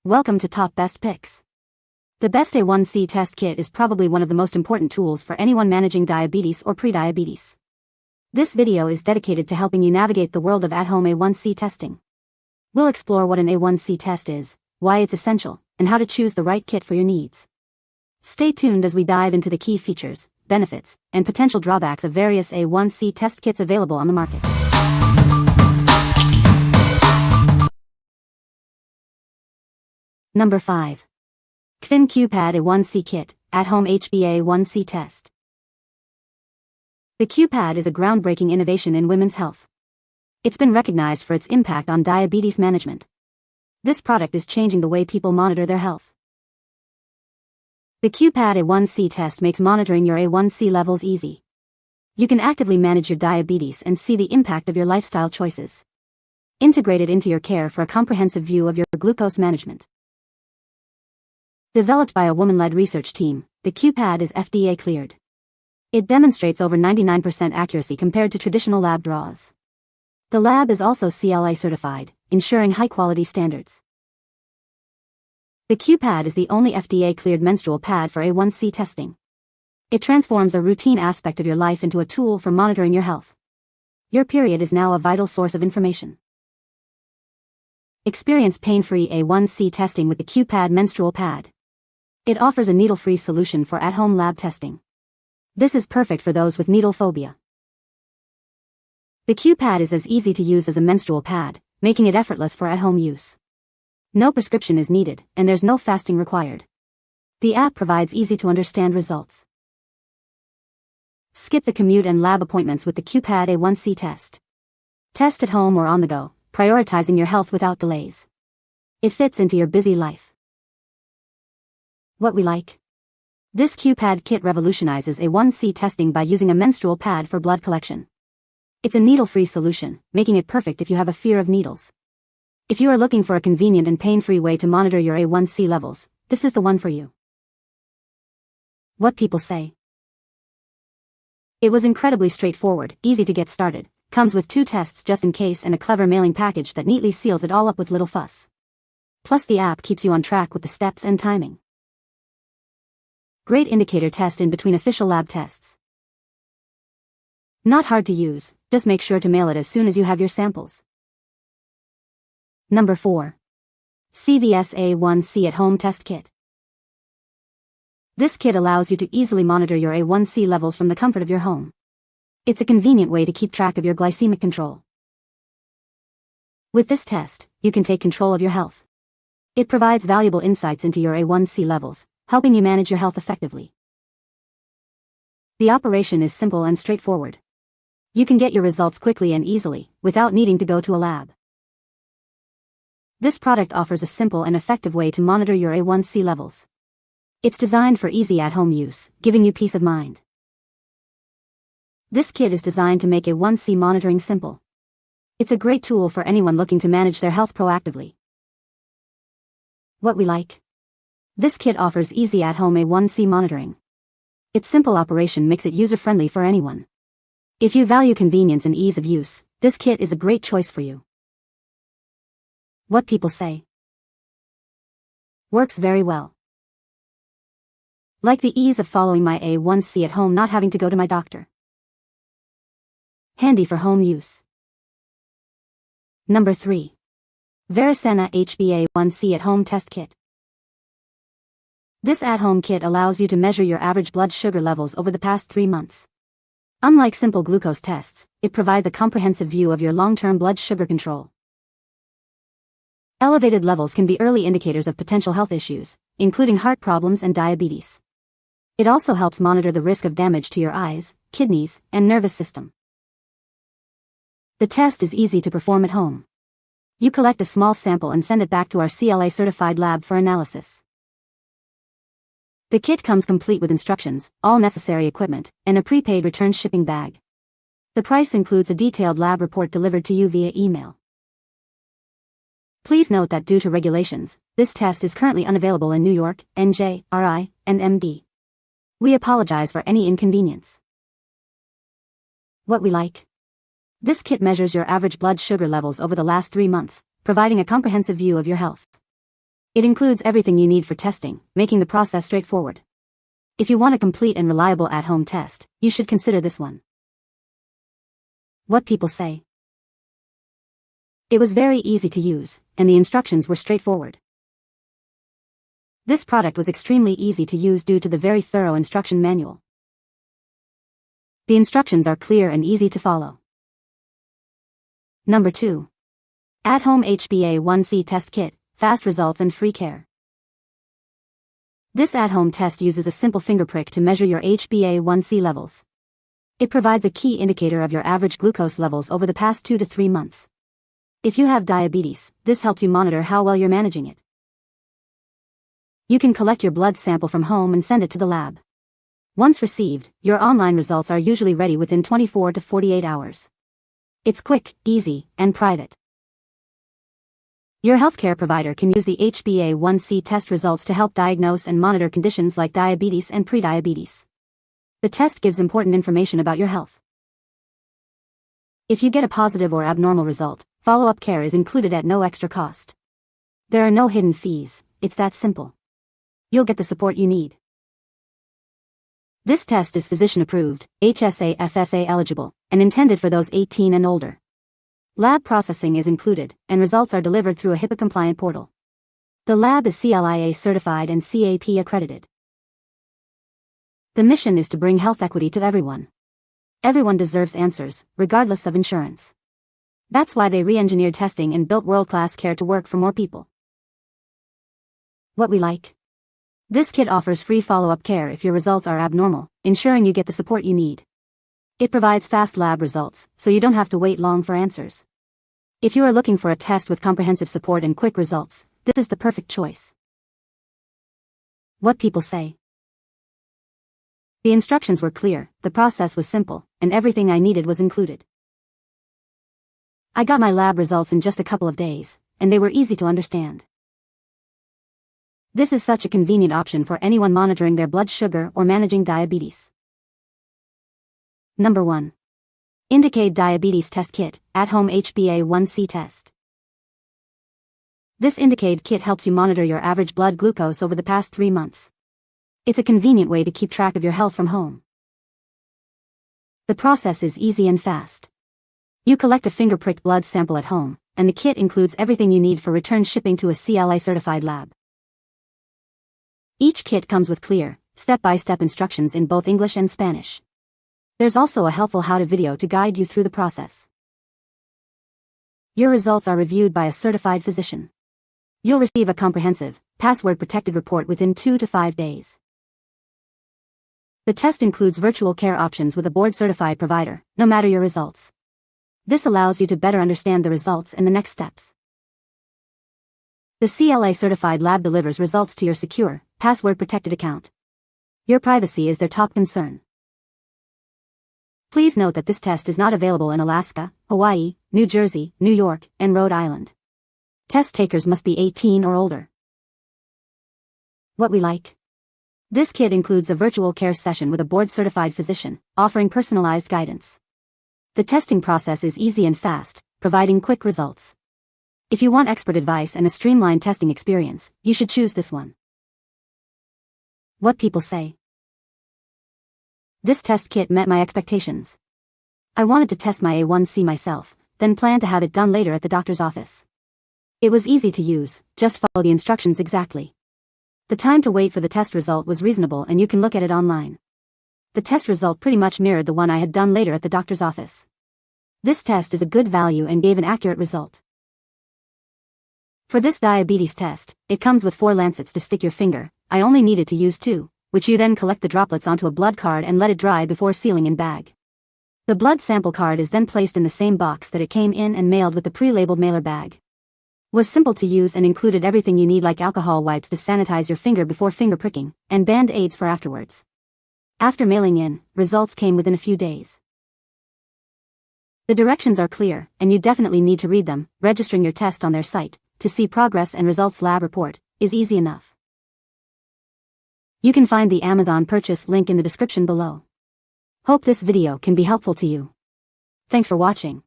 Welcome to Top Best Picks. The best A1C test kit is probably one of the most important tools for anyone managing diabetes or prediabetes. This video is dedicated to helping you navigate the world of at-home A1C testing. We'll explore what an A1C test is, why it's essential, and how to choose the right kit for your needs. Stay tuned as we dive into the key features, benefits, and potential drawbacks of various A1C test kits available on the market. Number 5. Qvin A1C Kit, At-Home HbA1c Test. The Qpad is a groundbreaking innovation in women's health. It's been recognized for its impact on diabetes management. This product is changing the way people monitor their health. The Qpad A1C test makes monitoring your A1C levels easy. You can actively manage your diabetes and see the impact of your lifestyle choices. Integrated into your care for a comprehensive view of your glucose management. Developed by a woman-led research team, the Qpad is FDA cleared. It demonstrates over 99% accuracy compared to traditional lab draws. The lab is also CLA certified, ensuring high-quality standards. The Qpad is the only FDA-cleared menstrual pad for A1C testing. It transforms a routine aspect of your life into a tool for monitoring your health. Your period is now a vital source of information. Experience pain-free A1C testing with the Qpad menstrual pad. It offers a needle-free solution for at-home lab testing. This is perfect for those with needle phobia. The Qpad is as easy to use as a menstrual pad, making it effortless for at-home use. No prescription is needed, and there's no fasting required. The app provides easy-to-understand results. Skip the commute and lab appointments with the Qpad A1C test. Test at home or on the go, prioritizing your health without delays. It fits into your busy life. What we like. This Qpad kit revolutionizes A1C testing by using a menstrual pad for blood collection. It's a needle-free solution, making it perfect if you have a fear of needles. If you are looking for a convenient and pain-free way to monitor your A1C levels, this is the one for you. What people say. It was incredibly straightforward, easy to get started, comes with 2 tests just in case and a clever mailing package that neatly seals it all up with little fuss. Plus the app keeps you on track with the steps and timing. Great indicator test in between official lab tests. Not hard to use, just make sure to mail it as soon as you have your samples. Number 4. CVS A1C At-Home Test Kit. This kit allows you to easily monitor your A1C levels from the comfort of your home. It's a convenient way to keep track of your glycemic control. With this test, you can take control of your health. It provides valuable insights into your A1C levels, helping you manage your health effectively. The operation is simple and straightforward. You can get your results quickly and easily, without needing to go to a lab. This product offers a simple and effective way to monitor your A1C levels. It's designed for easy at-home use, giving you peace of mind. This kit is designed to make A1C monitoring simple. It's a great tool for anyone looking to manage their health proactively. What we like. This kit offers easy at-home A1C monitoring. Its simple operation makes it user-friendly for anyone. If you value convenience and ease of use, this kit is a great choice for you. What people say. Works very well. Like the ease of following my A1C at home, not having to go to my doctor. Handy for home use. Number 3. Verisana HbA1c At-Home Test Kit. This at-home kit allows you to measure your average blood sugar levels over the past 3 months. Unlike simple glucose tests, it provides a comprehensive view of your long-term blood sugar control. Elevated levels can be early indicators of potential health issues, including heart problems and diabetes. It also helps monitor the risk of damage to your eyes, kidneys, and nervous system. The test is easy to perform at home. You collect a small sample and send it back to our CLA-certified lab for analysis. The kit comes complete with instructions, all necessary equipment, and a prepaid return shipping bag. The price includes a detailed lab report delivered to you via email. Please note that due to regulations, this test is currently unavailable in New York, NJ, RI, and MD. We apologize for any inconvenience. What we like. This kit measures your average blood sugar levels over the last 3 months, providing a comprehensive view of your health. It includes everything you need for testing, making the process straightforward. If you want a complete and reliable at-home test, you should consider this one. What people say. It was very easy to use, and the instructions were straightforward. This product was extremely easy to use due to the very thorough instruction manual. The instructions are clear and easy to follow. Number 2. At-home A1C Test Kit, fast results and free care. This at-home test uses a simple finger prick to measure your HbA1c levels. It provides a key indicator of your average glucose levels over the past 2 to 3 months. If you have diabetes, this helps you monitor how well you're managing it. You can collect your blood sample from home and send it to the lab. Once received, your online results are usually ready within 24 to 48 hours. It's quick, easy, and private. Your healthcare provider can use the HbA1c test results to help diagnose and monitor conditions like diabetes and prediabetes. The test gives important information about your health. If you get a positive or abnormal result, follow-up care is included at no extra cost. There are no hidden fees, it's that simple. You'll get the support you need. This test is physician-approved, HSA/FSA eligible, and intended for those 18 and older. Lab processing is included, and results are delivered through a HIPAA-compliant portal. The lab is CLIA certified and CAP accredited. The mission is to bring health equity to everyone. Everyone deserves answers, regardless of insurance. That's why they re-engineered testing and built world-class care to work for more people. What we like. This kit offers free follow-up care if your results are abnormal, ensuring you get the support you need. It provides fast lab results, so you don't have to wait long for answers. If you are looking for a test with comprehensive support and quick results, this is the perfect choice. What people say. The instructions were clear, the process was simple, and everything I needed was included. I got my lab results in just a couple of days, and they were easy to understand. This is such a convenient option for anyone monitoring their blood sugar or managing diabetes. Number 1. INDICAID Diabetes Test Kit, At-Home HbA1c Test. This INDICAID kit helps you monitor your average blood glucose over the past 3 months. It's a convenient way to keep track of your health from home. The process is easy and fast. You collect a finger-pricked blood sample at home, and the kit includes everything you need for return shipping to a CLI-certified lab. Each kit comes with clear, step-by-step instructions in both English and Spanish. There's also a helpful how-to video to guide you through the process. Your results are reviewed by a certified physician. You'll receive a comprehensive, password-protected report within 2 to 5 days. The test includes virtual care options with a board-certified provider, no matter your results. This allows you to better understand the results and the next steps. The CLI-certified lab delivers results to your secure, password-protected account. Your privacy is their top concern. Please note that this test is not available in Alaska, Hawaii, New Jersey, New York, and Rhode Island. Test takers must be 18 or older. What we like. This kit includes a virtual care session with a board-certified physician, offering personalized guidance. The testing process is easy and fast, providing quick results. If you want expert advice and a streamlined testing experience, you should choose this one. What people say. This test kit met my expectations. I wanted to test my A1C myself, then planned to have it done later at the doctor's office. It was easy to use, just follow the instructions exactly. The time to wait for the test result was reasonable and you can look at it online. The test result pretty much mirrored the one I had done later at the doctor's office. This test is a good value and gave an accurate result. For this diabetes test, it comes with 4 lancets to stick your finger. I only needed to use 2, which you then collect the droplets onto a blood card and let it dry before sealing in bag. The blood sample card is then placed in the same box that it came in and mailed with the pre-labeled mailer bag. Was simple to use and included everything you need like alcohol wipes to sanitize your finger before finger pricking, and band-aids for afterwards. After mailing in, results came within a few days. The directions are clear, and you definitely need to read them. Registering your test on their site, to see progress and results lab report, is easy enough. You can find the Amazon purchase link in the description below. Hope this video can be helpful to you. Thanks for watching.